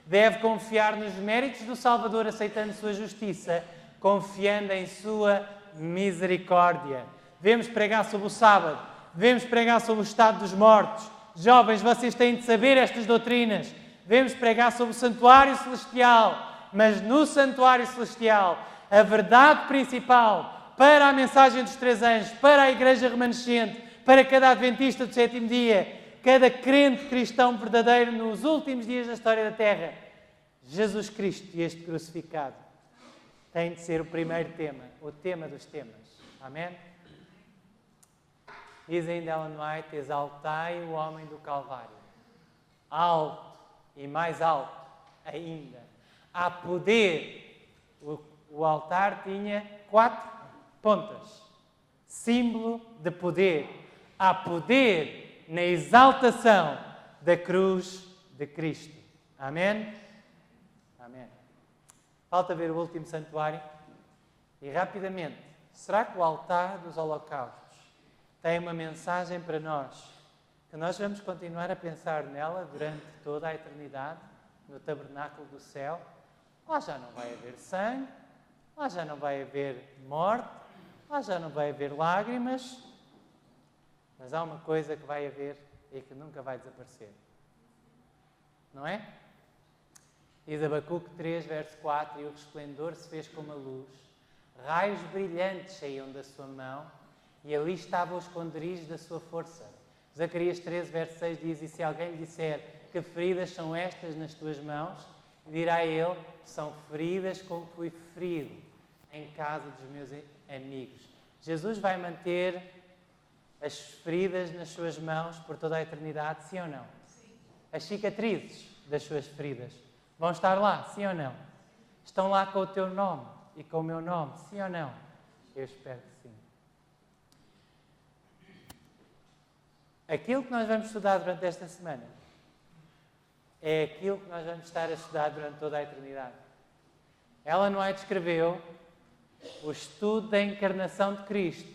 Deve confiar nos méritos do Salvador, aceitando sua justiça, confiando em sua misericórdia. Devemos pregar sobre o sábado. Devemos pregar sobre o estado dos mortos. Jovens, vocês têm de saber estas doutrinas. Devemos pregar sobre o santuário celestial. Mas no santuário celestial, a verdade principal para a mensagem dos três anjos, para a igreja remanescente, para cada adventista do sétimo dia, cada crente cristão verdadeiro nos últimos dias da história da Terra, Jesus Cristo e este crucificado, tem de ser o primeiro tema, o tema dos temas. Amém? Diz ainda Ellen White, exaltai o homem do Calvário. Alto e mais alto ainda. Há poder. O altar tinha 4 pontas. Símbolo de poder. Há poder na exaltação da cruz de Cristo. Amém? Amém. Falta ver o último santuário. E rapidamente, será que o altar dos holocaustos tem uma mensagem para nós, que nós vamos continuar a pensar nela durante toda a eternidade, no tabernáculo do céu? Lá já não vai haver sangue, lá já não vai haver morte, lá já não vai haver lágrimas, mas há uma coisa que vai haver e que nunca vai desaparecer. Não é? Diz Abacuque 3, verso 4, e o resplendor se fez como a luz, raios brilhantes saíam da sua mão, e ali estava o esconderijo da sua força. Zacarias 13, verso 6 diz, e se alguém lhe disser, que feridas são estas nas tuas mãos? Dirá ele, são feridas como fui ferido em casa dos meus amigos. Jesus vai manter as feridas nas suas mãos por toda a eternidade, sim ou não? Sim. As cicatrizes das suas feridas vão estar lá, sim ou não? Estão lá com o teu nome e com o meu nome, sim ou não? Eu espero que sim. Aquilo que nós vamos estudar durante esta semana é aquilo que nós vamos estar a estudar durante toda a eternidade. Ellen White escreveu o estudo da encarnação de Cristo,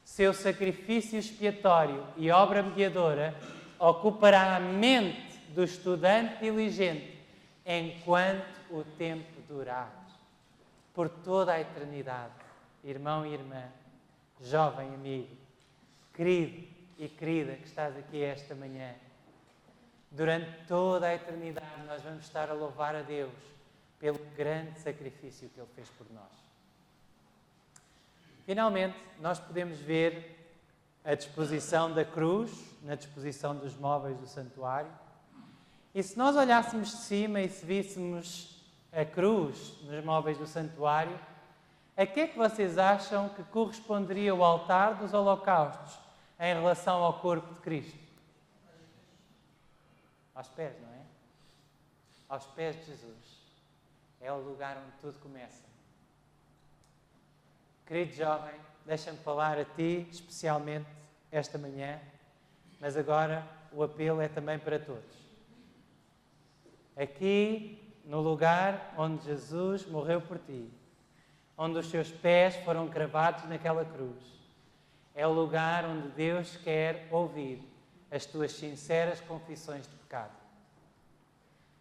seu sacrifício expiatório e obra mediadora, ocupará a mente do estudante diligente enquanto o tempo durar. Por toda a eternidade, irmão e irmã, jovem amigo, querido e querida que estás aqui esta manhã. Durante toda a eternidade nós vamos estar a louvar a Deus pelo grande sacrifício que Ele fez por nós. Finalmente, nós podemos ver a disposição da cruz, na disposição dos móveis do santuário. E se nós olhássemos de cima e se víssemos a cruz nos móveis do santuário, a que é que vocês acham que corresponderia o altar dos holocaustos em relação ao corpo de Cristo? Aos pés, não é? Aos pés de Jesus. É o lugar onde tudo começa. Querido jovem, deixa-me falar a ti, especialmente esta manhã, mas agora o apelo é também para todos. Aqui, no lugar onde Jesus morreu por ti, onde os seus pés foram cravados naquela cruz, é o lugar onde Deus quer ouvir as tuas sinceras confissões de pecado.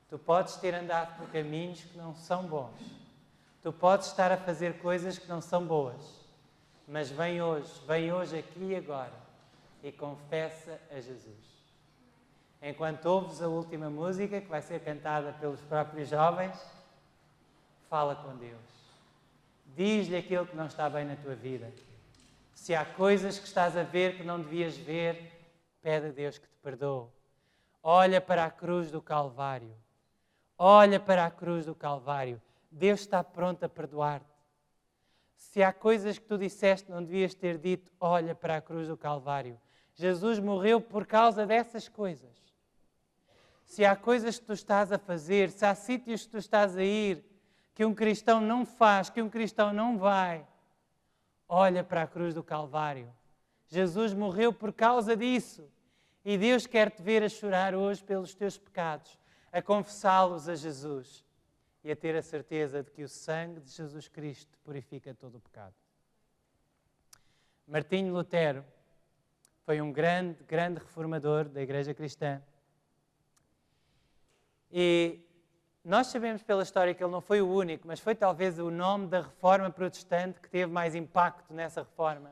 Tu podes ter andado por caminhos que não são bons. Tu podes estar a fazer coisas que não são boas. Mas vem hoje aqui e agora e confessa a Jesus. Enquanto ouves a última música, que vai ser cantada pelos próprios jovens, fala com Deus. Diz-lhe aquilo que não está bem na tua vida. Se há coisas que estás a ver que não devias ver, pede a Deus que te perdoe. Olha para a cruz do Calvário. Olha para a cruz do Calvário. Deus está pronto a perdoar-te. Se há coisas que tu disseste que não devias ter dito, olha para a cruz do Calvário. Jesus morreu por causa dessas coisas. Se há coisas que tu estás a fazer, se há sítios que tu estás a ir, que um cristão não faz, que um cristão não vai, olha para a cruz do Calvário. Jesus morreu por causa disso. E Deus quer te ver a chorar hoje pelos teus pecados, a confessá-los a Jesus e a ter a certeza de que o sangue de Jesus Cristo purifica todo o pecado. Martinho Lutero foi um grande reformador da Igreja Cristã. E nós sabemos pela história que ele não foi o único, mas foi talvez o nome da reforma protestante que teve mais impacto nessa reforma.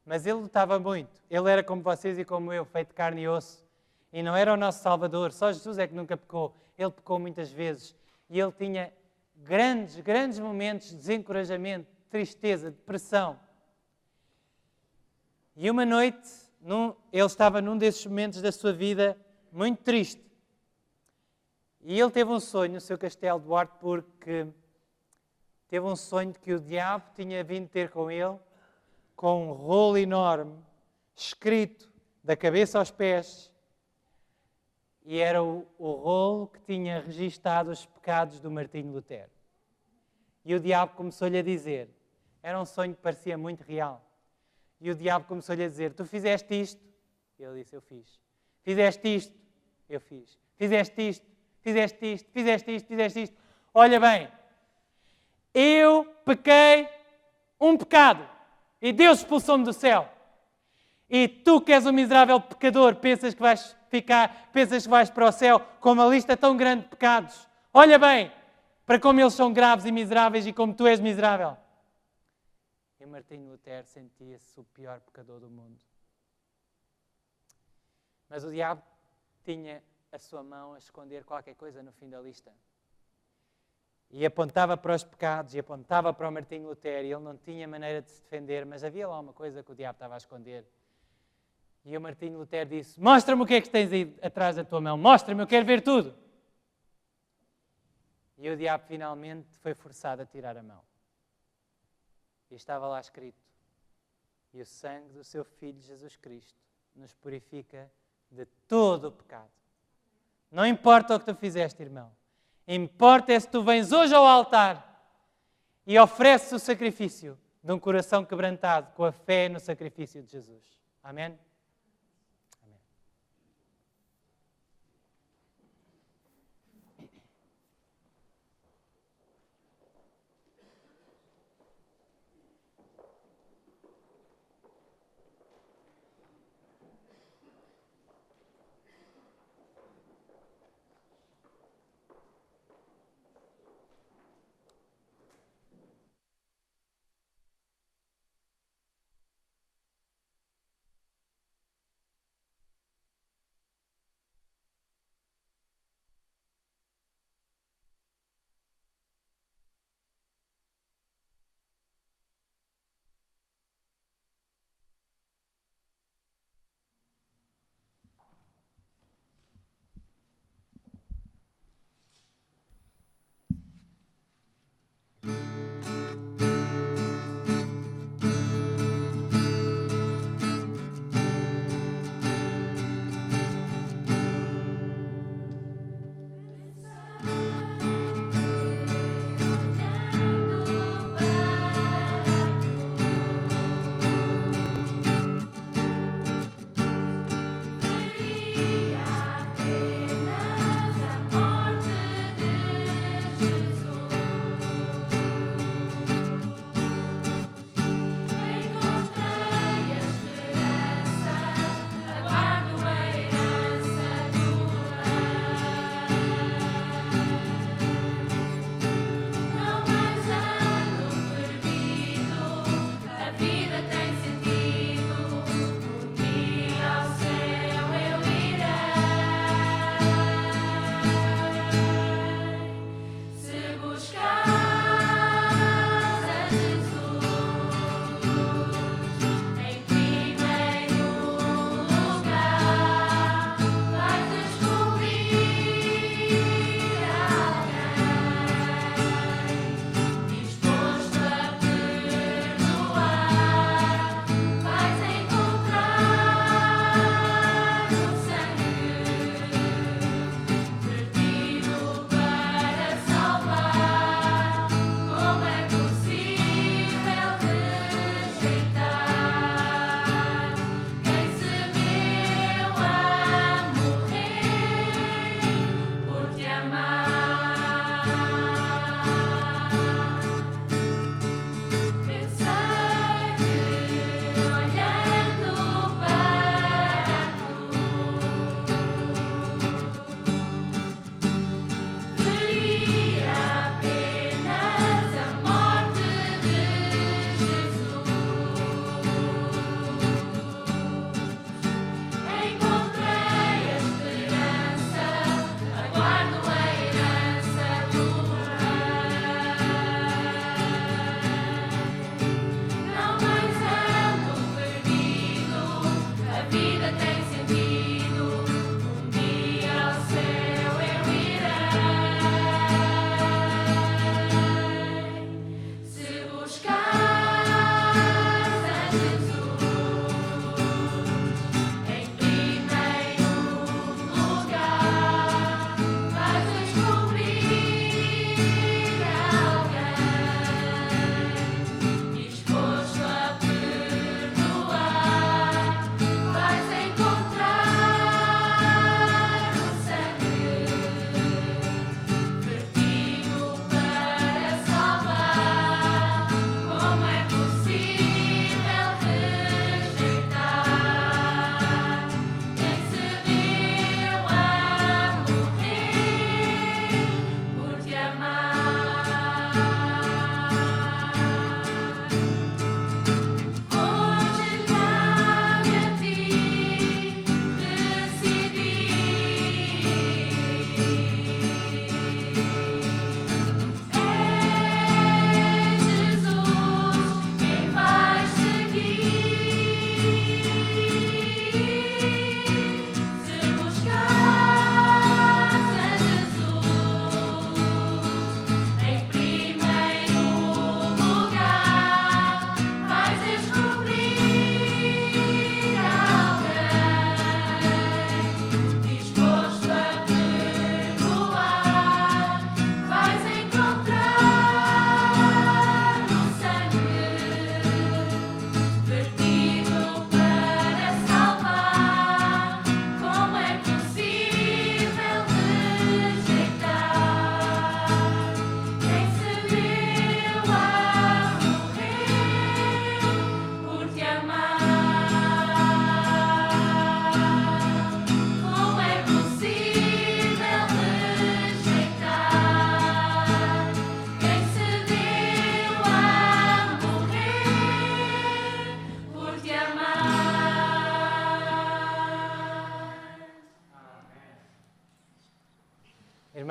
Mas ele lutava muito. Ele era como vocês e como eu, feito de carne e osso. E não era o nosso Salvador. Só Jesus é que nunca pecou. Ele pecou muitas vezes. E ele tinha grandes momentos de desencorajamento, de tristeza, de depressão. E uma noite, ele estava num desses momentos da sua vida muito triste. E ele teve um sonho no seu castelo de Wartburg, que teve um sonho de que o diabo tinha vindo ter com ele, com um rolo enorme, escrito da cabeça aos pés, e era o rolo que tinha registado os pecados do Martinho Lutero. E o diabo começou-lhe a dizer, era um sonho que parecia muito real, e o diabo começou-lhe a dizer, tu fizeste isto? E ele disse, eu fiz. Fizeste isto? Eu fiz. Fizeste isto? Fizeste isto? Fizeste isto? Fizeste isto? Olha bem, eu pequei um pecado e Deus expulsou-me do céu. E tu que és um miserável pecador, pensas que vais para o céu com uma lista tão grande de pecados. Olha bem, para como eles são graves e miseráveis e como tu és miserável. E Martinho Lutero sentia-se o pior pecador do mundo. Mas o diabo tinha a sua mão a esconder qualquer coisa no fim da lista. E apontava para os pecados, e apontava para o Martinho Lutero, e ele não tinha maneira de se defender, mas havia lá uma coisa que o diabo estava a esconder. E o Martinho Lutero disse, mostra-me o que é que tens aí atrás da tua mão, mostra-me, eu quero ver tudo. E o diabo finalmente foi forçado a tirar a mão. E estava lá escrito, e o sangue do seu Filho Jesus Cristo nos purifica de todo o pecado. Não importa o que tu fizeste, irmão. Importa é se tu vens hoje ao altar e ofereces o sacrifício de um coração quebrantado com a fé no sacrifício de Jesus. Amém?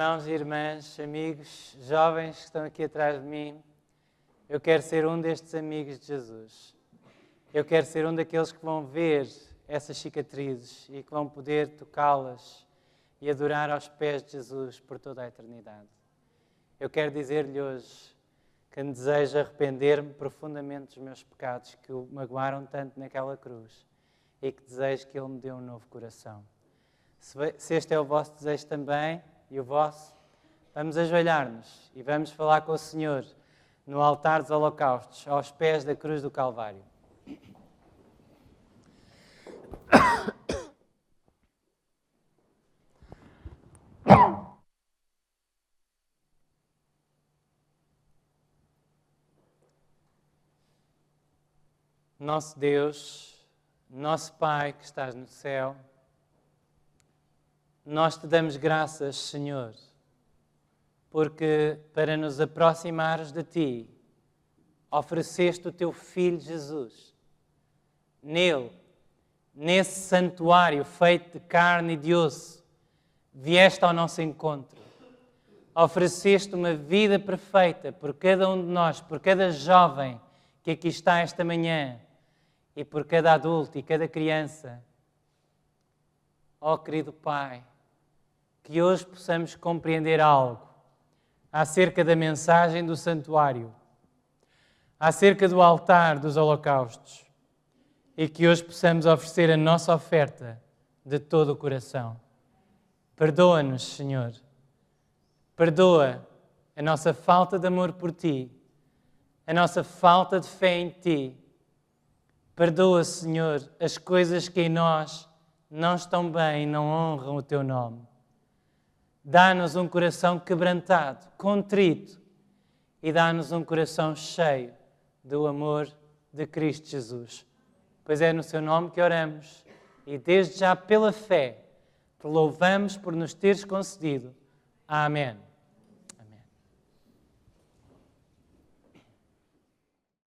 Irmãos e irmãs, amigos, jovens que estão aqui atrás de mim, eu quero ser um destes amigos de Jesus. Eu quero ser um daqueles que vão ver essas cicatrizes e que vão poder tocá-las e adorar aos pés de Jesus por toda a eternidade. Eu quero dizer-lhe hoje que desejo arrepender-me profundamente dos meus pecados que o magoaram tanto naquela cruz e que desejo que Ele me dê um novo coração. Se este é o vosso desejo também e o vosso, vamos ajoelhar-nos e vamos falar com o Senhor no altar dos holocaustos, aos pés da cruz do Calvário. Nosso Deus, nosso Pai que estás no céu, nós te damos graças, Senhor, porque para nos aproximares de Ti, ofereceste o Teu Filho Jesus. Nele, nesse santuário feito de carne e de osso, vieste ao nosso encontro. Ofereceste uma vida perfeita por cada um de nós, por cada jovem que aqui está esta manhã e por cada adulto e cada criança. Ó querido Pai, que hoje possamos compreender algo acerca da mensagem do santuário, acerca do altar dos holocaustos e que hoje possamos oferecer a nossa oferta de todo o coração. Perdoa-nos, Senhor. Perdoa a nossa falta de amor por Ti, a nossa falta de fé em Ti. Perdoa, Senhor, as coisas que em nós não estão bem e não honram o Teu nome. Dá-nos um coração quebrantado, contrito, e dá-nos um coração cheio do amor de Cristo Jesus. Pois é no Seu nome que oramos e desde já pela fé te louvamos por nos teres concedido. Amém.